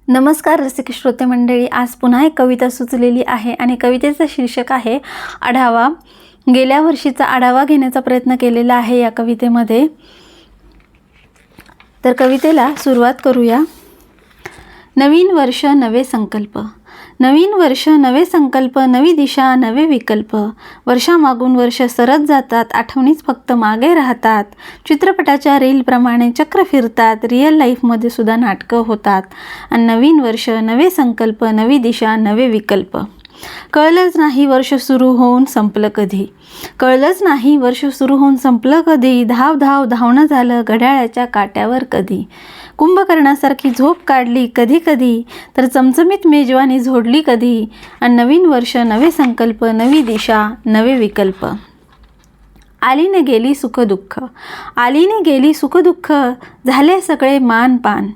नमस्कार रसिक श्रोते मंडळी, आज पुन्हा एक कविता सुचलेली आहे आणि कवितेचं शीर्षक आहे आढावा। गेल्या वर्षीचा आढावा घेण्याचा प्रयत्न केलेला आहे या कवितेमध्ये। तर कवितेला सुरुवात करूया। नवीन वर्ष नवे संकल्प, नवीन वर्ष नवे संकल्प, नवी दिशा नवे विकल्प। वर्षामागून वर्ष सरत जातात, आठवणीच फक्त मागे राहतात। चित्रपटाच्या रीलप्रमाणे चक्र फिरतात, रिअल लाईफमध्ये सुद्धा नाटकं होतात। आणि नवीन वर्ष नवे संकल्प, नवी दिशा नवे विकल्प। कळलंच नाही वर्ष सुरू होऊन संपलं कधी, कळलंच नाही वर्ष सुरू होऊन संपलं कधी। धाव धाव धावणं झालं घड्याळाच्या काट्यावर कधी। कुंभकर्णासारखी झोप काढली कधी कधी, तर चमचमीत मेजवानी झोडली कधी। आणि नवीन वर्ष नवे संकल्प, नवी दिशा नवे विकल्प। आलीने गेली सुखदुःख, आलीने गेली सुखदुःख, झाले सगळे मान पान।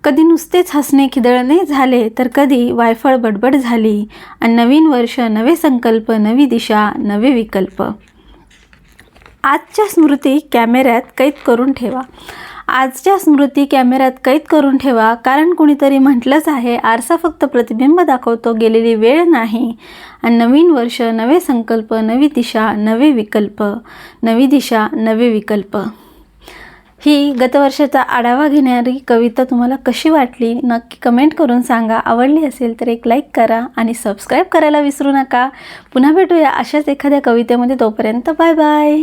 कधी नुसतेच हसणे खिदळणे झाले, तर कधी वायफळ बडबड झाली। आणि नवीन वर्ष नवे संकल्प, नवी दिशा नवे विकल्प। आजच्या स्मृती कॅमेऱ्यात कैद करून ठेवा, आजच्या स्मृती कॅमेऱ्यात कैद करून ठेवा। कारण कुणीतरी म्हटलंच आहे, आरसा फक्त प्रतिबिंब दाखवतो, गेलेली वेळ नाही। आणि नवीन वर्ष नवे संकल्प, नवी दिशा नवे विकल्प, नवी दिशा नवे विकल्प। ही गतवर्षाचा आढावा घेणारी कविता तुम्हाला कशी वाटली नक्की कमेंट करून सांगा। आवडली असेल तर एक लाईक करा आणि सबस्क्राईब करायला विसरू नका। पुन्हा भेटूया अशाच एखाद्या कवितेमध्ये, तोपर्यंत बाय बाय।